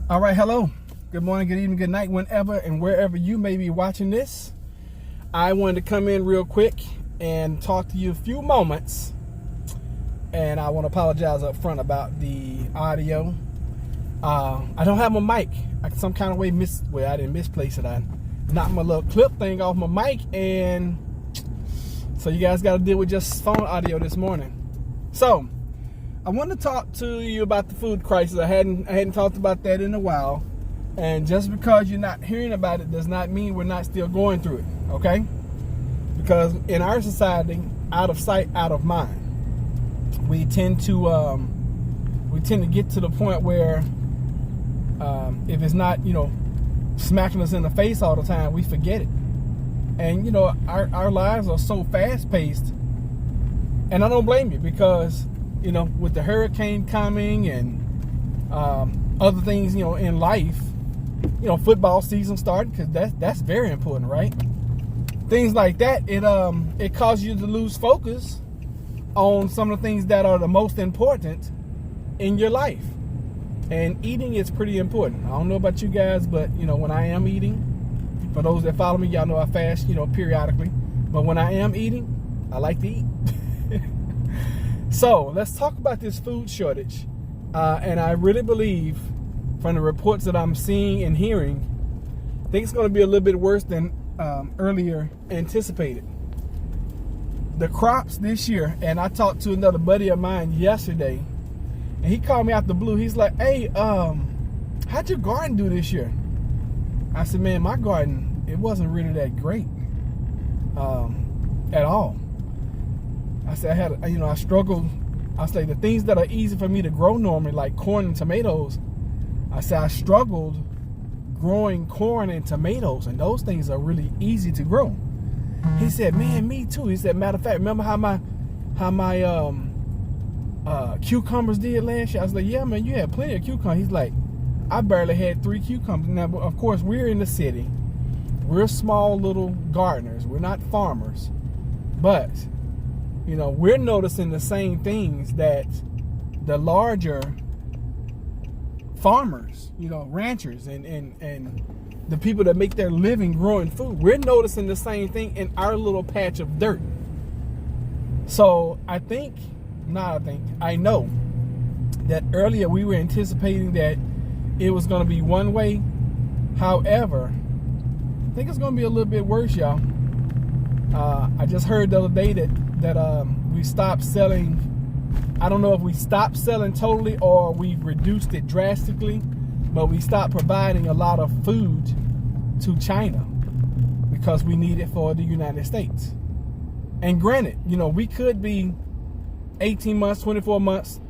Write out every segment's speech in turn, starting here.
All right, hello. Good morning, good evening, good night, whenever and wherever you may be watching this. I wanted to come in real quick and talk to you a few moments. And I want to apologize up front about the audio. I don't have my mic. I some kind of way I didn't misplace it. I knocked my little clip thing off my mic, and so you guys got to deal with just phone audio this morning. So I want to talk to you about the food crisis. I hadn't talked about that in a while, and just because you're not hearing about it does not mean we're not still going through it. Okay? Because in our society, out of sight, out of mind, we tend to get to the point where if it's not smacking us in the face all the time, we forget it. And our lives are so fast paced, and I don't blame you, because with the hurricane coming and other things in life, football season starting, because that's very important, right? Things like that, it causes you to lose focus on some of the things that are the most important in your life. And eating is pretty important. I don't know about you guys, but when I am eating, for those that follow me, y'all know I fast periodically, but when I am eating, I like to eat. So let's talk about this food shortage. And I really believe, from the reports that I'm seeing and hearing, I think it's going to be a little bit worse than earlier anticipated. The crops this year, and I talked to another buddy of mine yesterday, and he called me out the blue. He's like, "Hey, how'd your garden do this year?" I said, "Man, my garden, it wasn't really that great at all." I said, I struggled. I say the things that are easy for me to grow normally, like corn and tomatoes, I said I struggled growing corn and tomatoes, and those things are really easy to grow. He said, "Man, me too." He said, "Matter of fact, remember how my cucumbers did last year?" I was like, "Yeah, man, you had plenty of cucumbers." He's like, "I barely had 3 cucumbers." Now, of course, we're in the city. We're small little gardeners. We're not farmers. But, we're noticing the same things that the larger farmers, ranchers and the people that make their living growing food, we're noticing the same thing in our little patch of dirt. So I know that earlier we were anticipating that it was going to be one way. However, I think it's going to be a little bit worse, y'all. I just heard the other day that we stopped selling. I don't know if we stopped selling totally or we reduced it drastically, but we stopped providing a lot of food to China because we need it for the United States. And granted, we could be 18 months, 24 months,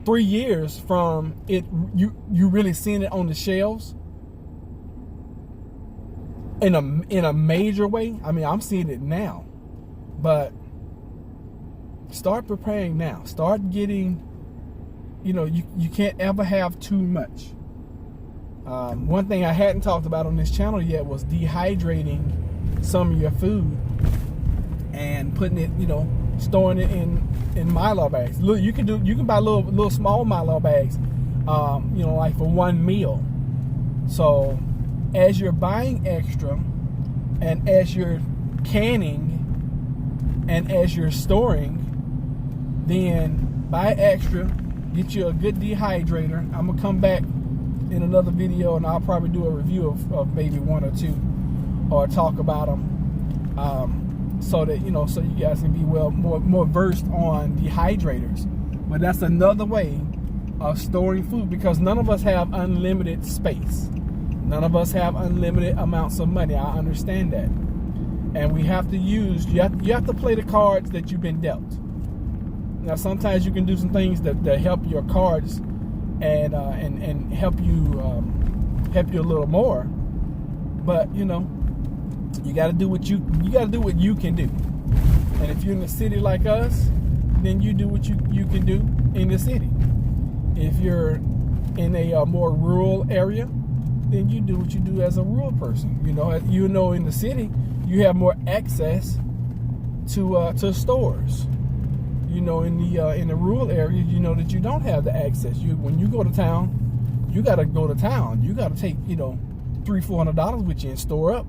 3 years from it, you really seeing it on the shelves in a major way. I mean, I'm seeing it now, but start preparing now. Start getting, you can't ever have too much. One thing I hadn't talked about on this channel yet was dehydrating some of your food and putting it, storing it in Mylar bags. Look, you can buy little small Mylar bags, like for one meal. So as you're buying extra, and as you're canning, and as you're storing, then buy extra, get you a good dehydrator. I'm gonna come back in another video and I'll probably do a review of maybe 1 or 2, or talk about them, so that so you guys can be more versed on dehydrators. But that's another way of storing food, because none of us have unlimited space. None of us have unlimited amounts of money. I understand that, and we have to use. You have to play the cards that you've been dealt. Now, sometimes you can do some things that help your cards and help you a little more. But you got to do what you can do. And if you're in the city like us, then you do what you can do in the city. If you're in a more rural area, then you do what you do as a rural person. In the city, you have more access to stores. In the rural areas, that you don't have the access. When you go to town, you got to go to town. You got to take, $300-$400 with you and store up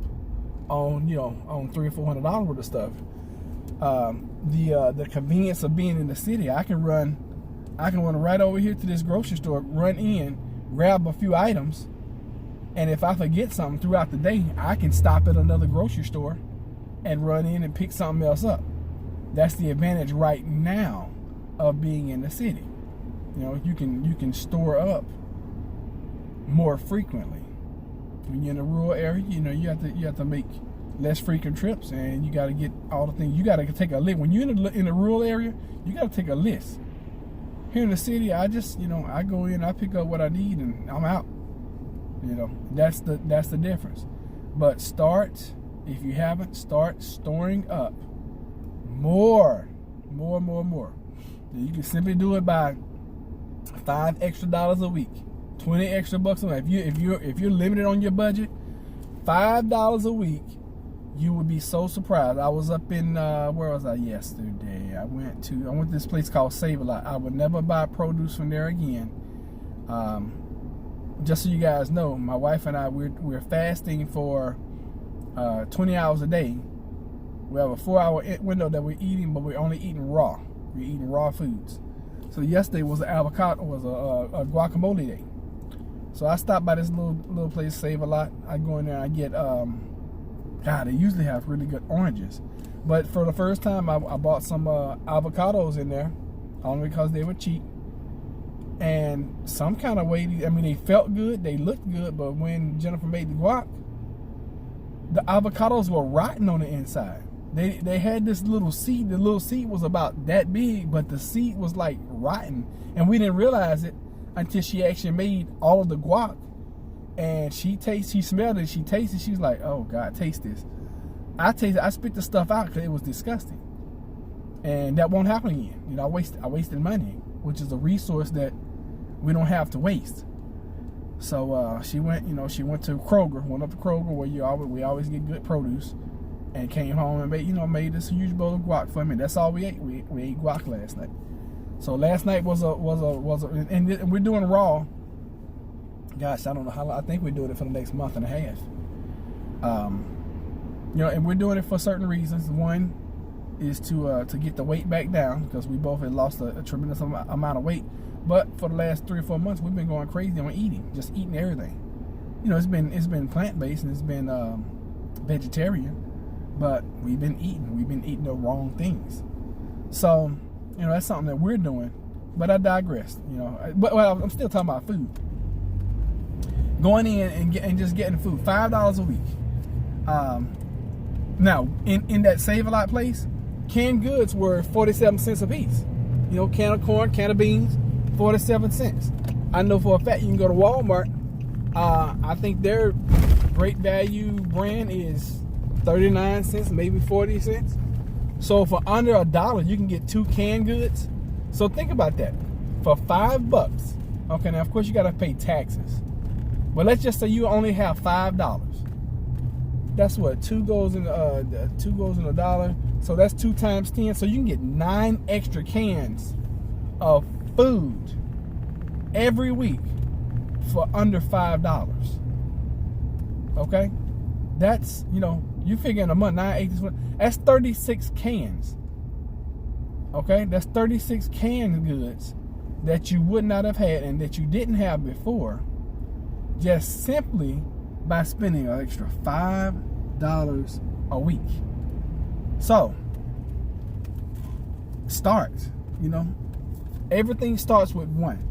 on $300 or $400 worth of stuff. The convenience of being in the city, I can run right over here to this grocery store, run in, grab a few items, and if I forget something throughout the day, I can stop at another grocery store and run in and pick something else up. That's the advantage right now of being in the city. You can store up more frequently. When you're in a rural area, you have to make less frequent trips, and you got to get all the things. You got to take a list. When you're in a rural area, you got to take a list. Here in the city, I just I go in, I pick up what I need, and I'm out. That's the difference. But if you haven't, start storing up more. You can simply do it by $5 extra a week, $20 extra bucks a week. If you're limited on your budget, $5 a week, you would be so surprised. I was up in where was I yesterday? I went to this place called Save-A-Lot. I would never buy produce from there again. Just so you guys know, my wife and I, we're fasting for 20 hours a day. We have a 4-hour window that we're eating, but we're only eating raw. We're eating raw foods. So yesterday was a guacamole day. So I stopped by this little place, Save-A-Lot. I go in there, I get they usually have really good oranges. But for the first time, I bought some avocados in there, only because they were cheap. And some kind of way, they felt good, they looked good, but when Jennifer made the guac, the avocados were rotten on the inside. They had this little seed. The little seed was about that big, but the seed was like rotten. And we didn't realize it until she actually made all of the guac. And she smelled it, she tasted, she was like, oh God, taste this. I spit the stuff out because it was disgusting. And that won't happen again. I wasted money, which is a resource that we don't have to waste. So she went to Kroger, went up to Kroger where we always get good produce, and came home and made this huge bowl of guac for me. That's all we ate. We ate guac last night. So last night was and we're doing raw. Gosh, I don't know how long. I think we're doing it for the next month and a half. And we're doing it for certain reasons. One is to get the weight back down, because we both had lost a tremendous amount of weight. But for the last 3 or 4 months, we've been going crazy on eating, just eating everything. It's been plant-based and it's been vegetarian, but we've been eating the wrong things. So, that's something that we're doing. But I digress. But I'm still talking about food. Going in and just getting food, $5 a week. Now, in that Save-A-Lot place, canned goods were 47 cents a piece. Can of corn, can of beans, 47 cents. I know for a fact you can go to Walmart. I think their Great Value brand is 39 cents, maybe 40 cents. So for under $1, you can get 2 canned goods. So think about that. For $5, okay, now of course you gotta pay taxes. But let's just say you only have $5. That's what 2 goes in $1. So that's 2 times 10. So you can get 9 extra cans of food every week for under $5. Okay, that's you figure in a month 9, 8, that's 36 cans. Okay, that's 36 canned goods that you would not have had and that you didn't have before, just simply by spending an extra $5 a week. So start. Everything starts with one.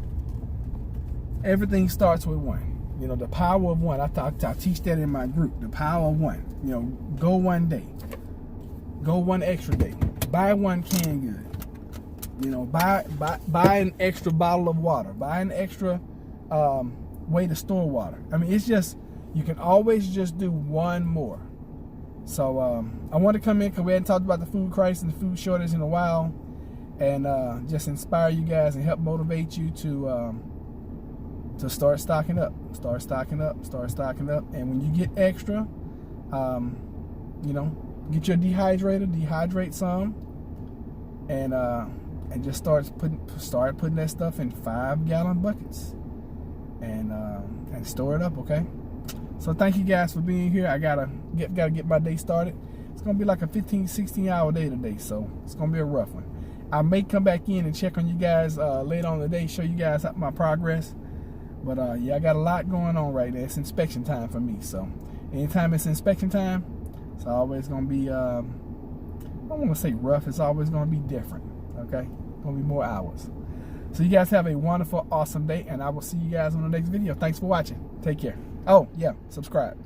Everything starts with one. The power of one. I teach that in my group. The power of one. Go one day. Go one extra day. Buy 1 canned good. Buy an extra bottle of water. Buy an extra way to store water. It's just, you can always just do one more. So I want to come in because we hadn't talked about the food crisis and the food shortage in a while, and just inspire you guys and help motivate you to start stocking up. Start stocking up. And when you get extra, get your dehydrator, dehydrate some, and just start putting that stuff in 5-gallon buckets. and store it up, okay? So thank you guys for being here. I gotta get my day started. It's gonna be like a 15-16 hour day today, so it's gonna be a rough one. I may come back in and check on you guys later on today, show you guys my progress. But yeah, I got a lot going on right now. It's inspection time for me, so anytime it's inspection time, it's always gonna be I don't want to say rough. It's always gonna be different, okay? Gonna be more hours. So you guys have a wonderful, awesome day, and I will see you guys on the next video. Thanks for watching. Take care. Oh yeah, subscribe.